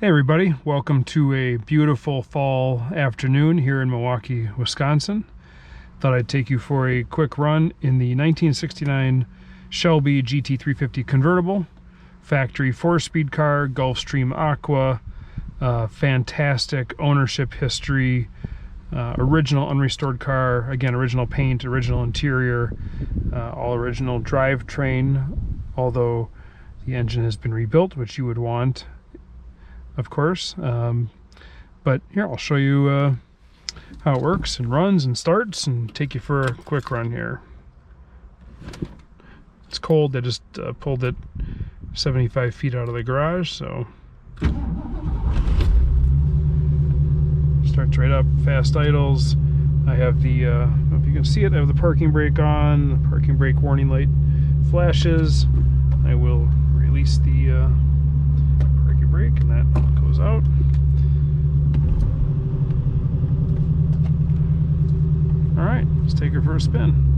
Hey everybody, welcome to a beautiful fall afternoon here in Milwaukee, Wisconsin. Thought I'd take you for a quick run in the 1969 Shelby GT350 Convertible. Factory 4-speed car, Gulfstream Aqua, fantastic ownership history, original unrestored car, again original paint, original interior, all original drivetrain, although the engine has been rebuilt, which you would want, of course. But here, I'll show you how it works and runs and starts and take you for a quick run here. It's cold. I just pulled it 75 feet out of the garage, so starts right up, fast idles. I have the, I don't know if you can see it, I have the parking brake on. The parking brake warning light flashes. I will release the parking brake and that goes out. All right, let's take her for a spin.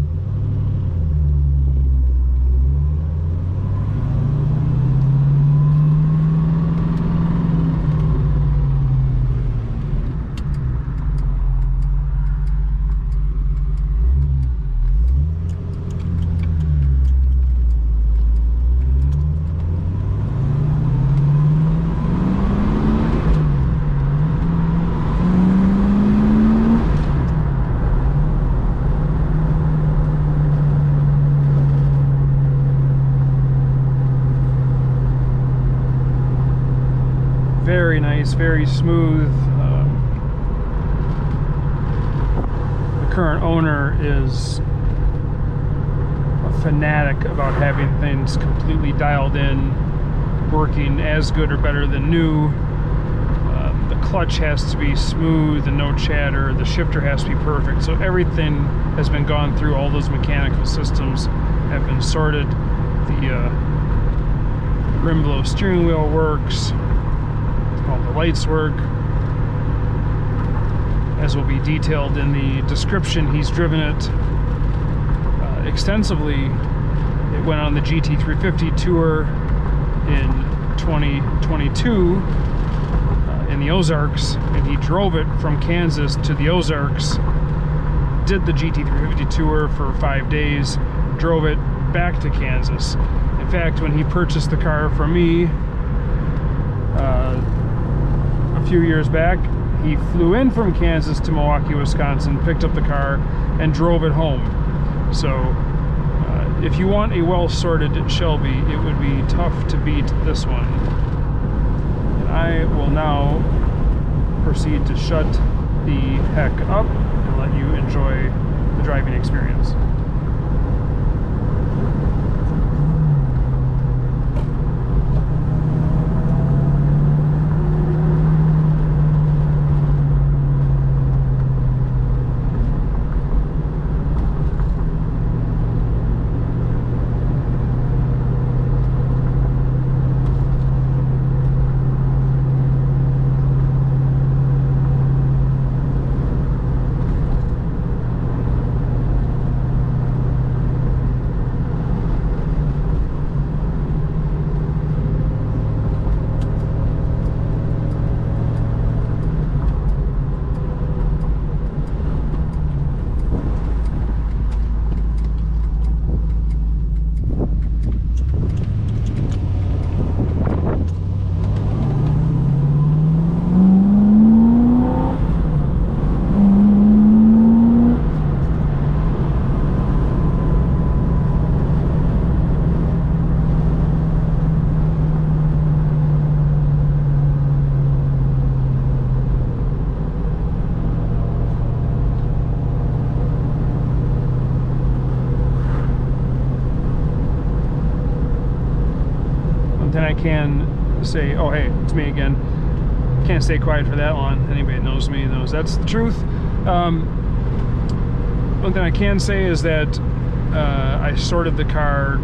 Very nice, very smooth. The current owner is a fanatic about having things completely dialed in, working as good or better than new. The clutch has to be smooth and no chatter. The shifter has to be perfect. So everything has been gone through. All those mechanical systems have been sorted. The rim below steering wheel works. All the lights work. As will be detailed in the description, he's driven it extensively. It went on the GT350 Tour in 2022 in the Ozarks, and he drove it from Kansas to the Ozarks, did the GT350 Tour for 5 days, drove it back to Kansas. In fact, when he purchased the car from me a few years back, he flew in from Kansas to Milwaukee, Wisconsin, picked up the car and drove it home. So if you want a well-sorted Shelby, it would be tough to beat this one. And I will now proceed to shut the heck up and let you enjoy the driving experience. Then I can say, oh hey, it's me again. Can't stay quiet for that long. Anybody that knows me knows that's the truth. One thing I can say is that I sorted the car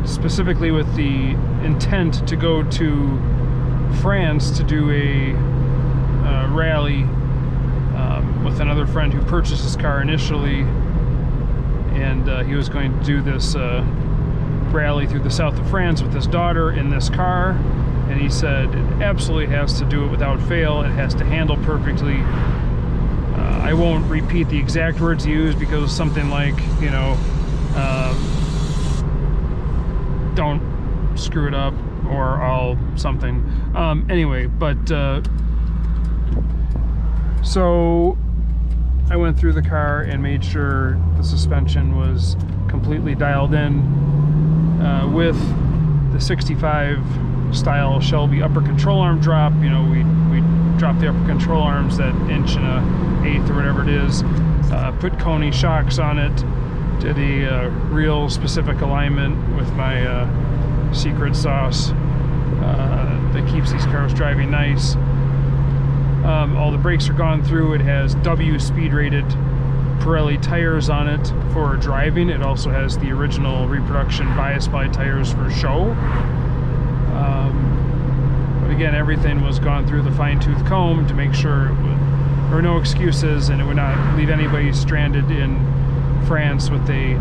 specifically with the intent to go to France to do a rally with another friend who purchased his car initially, and he was going to do this rally through the south of France with his daughter in this car. and he said it absolutely has to do it without fail. It has to handle perfectly. I won't repeat the exact words he used, because something like, you know, don't screw it up, or I'll something. Anyway, but so I went through the car and made sure the suspension was completely dialed in with the 65 style Shelby upper control arm drop. You know, we dropped the upper control arms that 1 1/8 or whatever it is, put Coney shocks on it, did a real specific alignment with my secret sauce that keeps these cars driving nice. All the brakes are gone through. It has W speed rated Pirelli tires on it for driving. It also has the original reproduction bias ply tires for show. But again, everything was gone through the fine-tooth comb to make sure there were no excuses, and it would not leave anybody stranded in France with a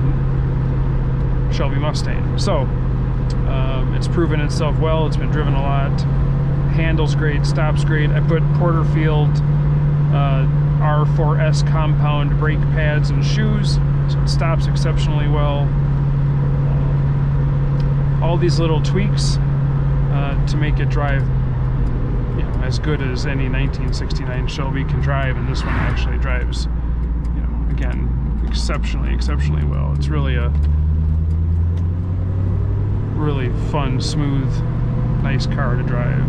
Shelby Mustang. So it's proven itself well. It's been driven a lot. Handles great, stops great. I put Porterfield R4S compound brake pads and shoes, so it stops exceptionally well. All these little tweaks to make it drive, you know, as good as any 1969 Shelby can drive, and this one actually drives, you know, again, exceptionally well. It's really a really fun, smooth, nice car to drive.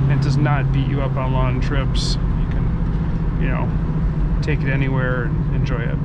It does not beat you up on long trips. You can, you know, take it anywhere and enjoy it.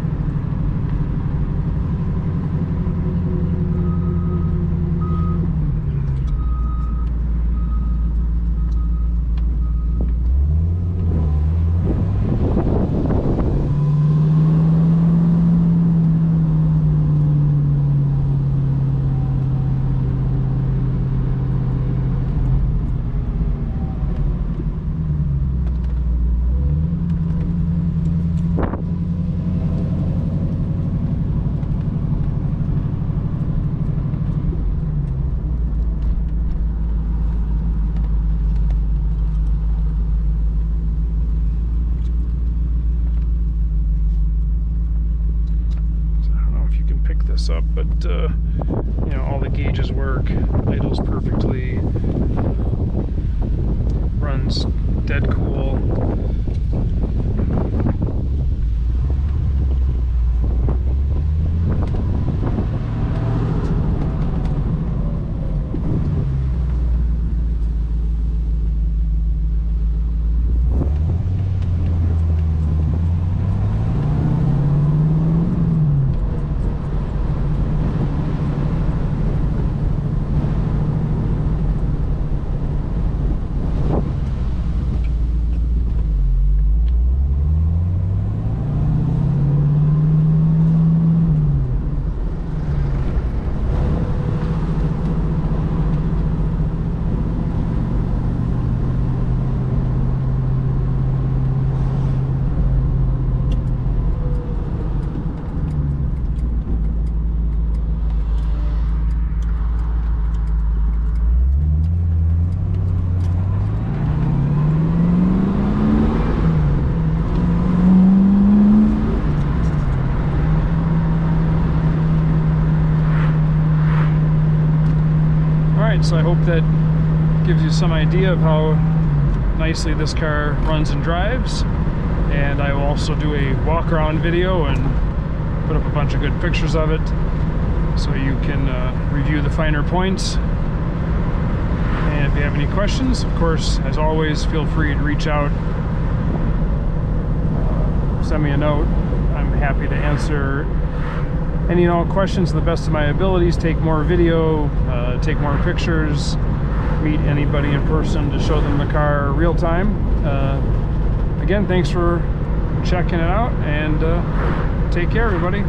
Up, but you know, all the gauges work, idles perfectly, runs dead cool. So I hope that gives you some idea of how nicely this car runs and drives. And I will also do a walk around video and put up a bunch of good pictures of it, so you can review the finer points. And if you have any questions, of course, as always, feel free to reach out, send me a note. I'm happy to answer any and all questions to the best of my abilities, take more video, take more pictures, meet anybody in person to show them the car real time. Again, thanks for checking it out, and take care, everybody.